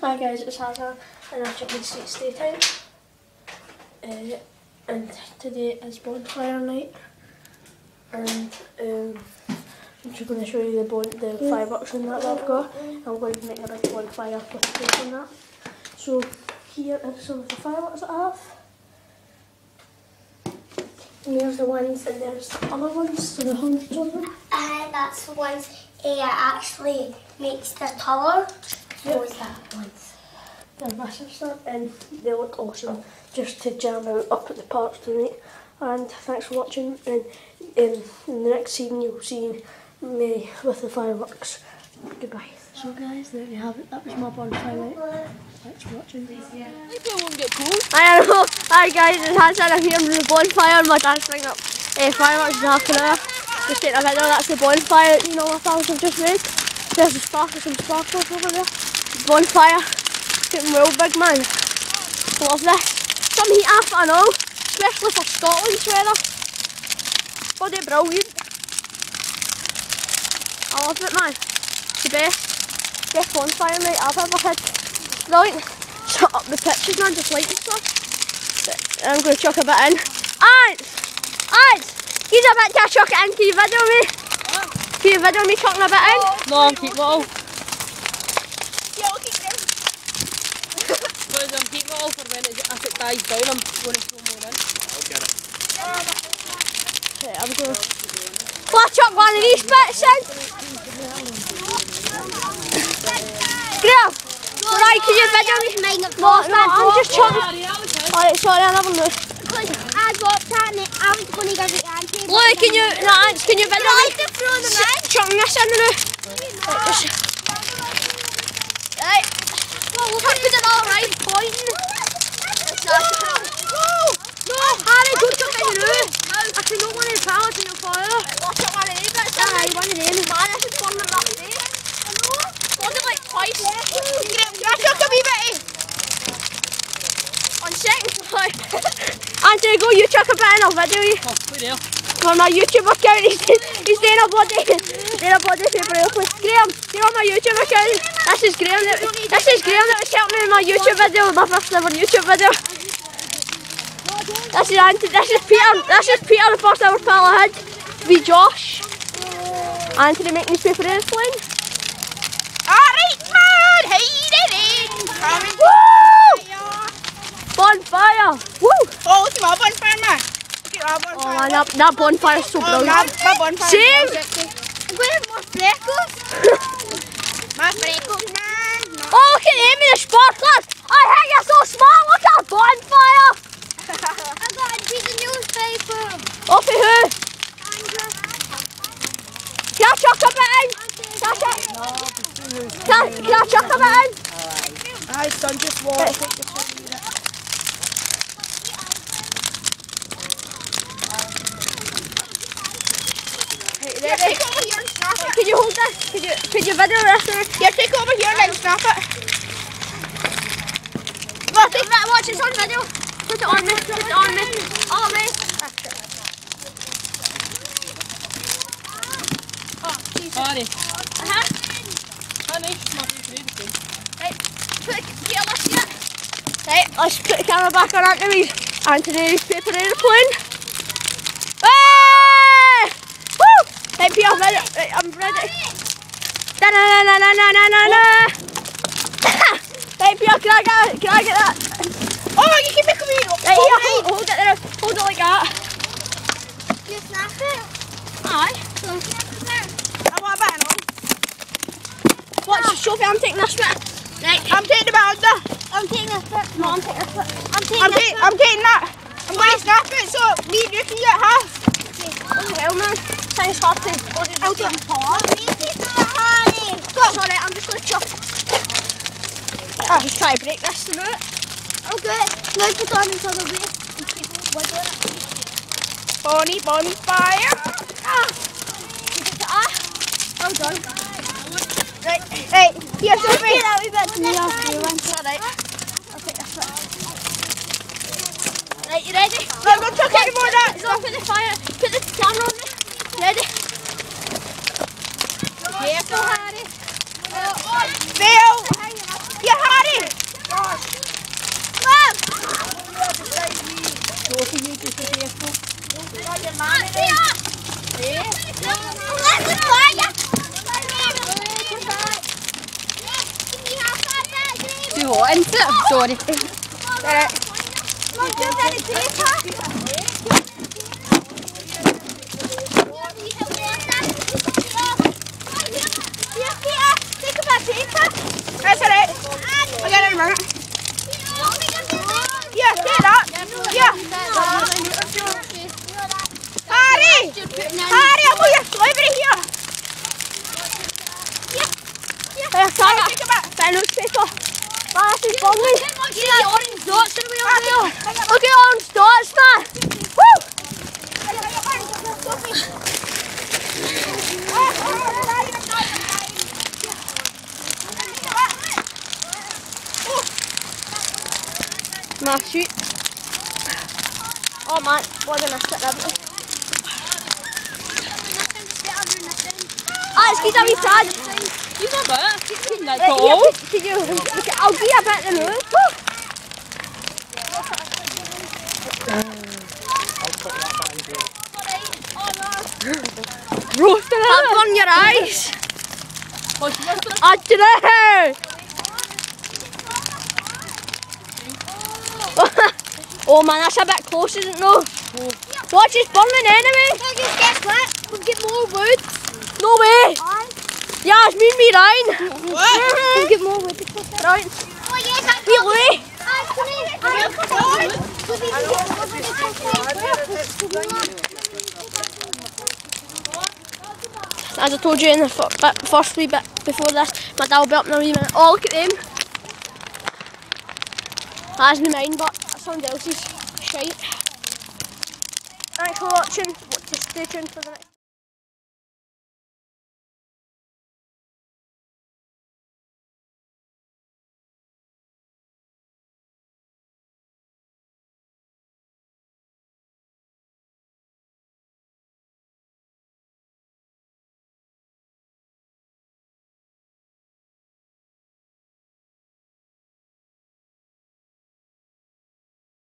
Hi guys, it's Hazard and I've chicken street stay time. And today is bonfire night, and I'm just going to show you the fireworks and that I've got. I'm going to make a big bonfire with the cake and that. So here are some of the fireworks that I have. And there's the ones and there's the other ones, so the hundreds of them. That's the ones actually makes the colour. Those that ones. They're massive stuff and they look awesome just to jam out up at the parks tonight. And thanks for watching, and in the next scene you'll see me with the fireworks. Goodbye. So guys, there you have it. That was my bonfire night. Thanks for watching. Maybe it won't get cold. I don't know. Hi guys, it's Hanson. I'm here with the bonfire. My dad's bringing up fireworks in half an hour. Just taking a video. That's the bonfire that my pals have just made. There's the some sparkles over there. Bonfire. Getting real big, man. Love this. Some heat after I know, especially for Scotland's weather. Bloody brilliant. I love it, man. The best bonfire night I've ever had. Brilliant. Shut up the pictures, man, just like and stuff. I'm going to chuck a bit in. Ants! Here's a bit to chuck it in. Can you video me? Can you video me chucking a bit in? No, I'm keeping it all. Yeah, I'll keep them. Because I'm keeping it all for when if it dies down, I'm going to throw more in. I'll get it. Okay, I'm going to... Well, I chuck one of these bits in. Graham! Right, can you video me? No, I'm just chucking. Alright, sorry, I never knew. I dropped that and I was going to give it to Auntie. Lloyd, can you video me? I like to throw them in. Chucking this in now. Right. Well, we'll put it all right, pointing. No, Harry, don't chuck it in now. I can not one of the pallets in your fire. Watch it one of these bits. Aye, one of them. Man, I should turn them up there. I know. Was it like twice? Can I chuck a wee bit? On second try. Anthony, go, you chuck a bit in, I'll video you. Oh, wait there. On my YouTube account, he's doing a body paper airplane. Graham, you're on my YouTube account. This is Graham that was helping me in my YouTube video, my first ever YouTube video. This is Anthony, this is Peter, the first ever pal I had. With Josh. Anthony making his paper airplane. Alright, man, hide it in. Woo! Bonfire! Woo! Oh, it's my bonfire, man. Oh man, that bonfire is so brilliant. My bonfire. Same! I'm going to have more freckles. My freckles, man. Oh, look at Amy the sparklers! I think you're so smart, look at that bonfire! I got a piece of newspaper. Off of who? Can I chuck a bit in? Can I chuck a bit in? Aye, son, just walk. Ready? Take over here and snap it. Can you hold this? Can you video this? Yeah, take over here and then snap it. Look, watch, it's on video. Put it on me, put it on me. On me. Honey. Uh-huh. Honey, my favorite. Right, let's get it. Right, let's put the camera back on Anthony's paper airplane. Hey! Woo! Right, Peter, right, I'm ready. Da na na na na na na na. Right, Peter, can I get that? Oh, you can make me. Right here, hold it there. Hold it like that. You snap it. Aye. I want a bit on. Watch, Sophie, I'm taking this bit. Right. I'm taking the bit under. I'm taking this bit. No, I'm taking this bit. I'm taking that. I'm going to snap it so me and you can get half. Oh well, man. Thanks for having me. I'll do it. Sorry, I'm just going to chuck. I'll just try to break this through it. Okay, now put on each other way. Bonfire. Well done. Right, here's the way. That wee bit to me after you went. Alright. I'll take this bit. Right, you ready? No, don't chuck any more of that. So put the fire, put the camera on me. Ready? Careful, Harry. Bill! Yeah, Harry! too hot, isn't it? Sorry. Mum, do you have any paper? Here, Peter, take a bit of paper. That's alright. I'll get it in a minute. Yeah, take that. Yeah. Harry! Harry, I've got your strawberry here. Take a bit of newspaper. This is bubbly. See the orange dots in the way over there? Look at orange dots, man. Woo! Nah, shoot. Oh man, what did I sit there? Ah, it's good to be sad. You got that? That's I'll all. give you a bit in the room. Roasting it. Up on your eyes. What's this? I don't know. Oh man, that's a bit close, isn't it? No. Watch, it's burning anyway. Guess what? We'll get more wood. No way. Yeah, it's me and me, Ryan. We'll get more wood. Ryan. Oh yes, Wait, Louis. As I told you in the first wee bit before this, my dad will be up in a wee minute. Oh, look at them. That's me mine, but someone else's shite. Thanks for watching. Stay tuned for the next.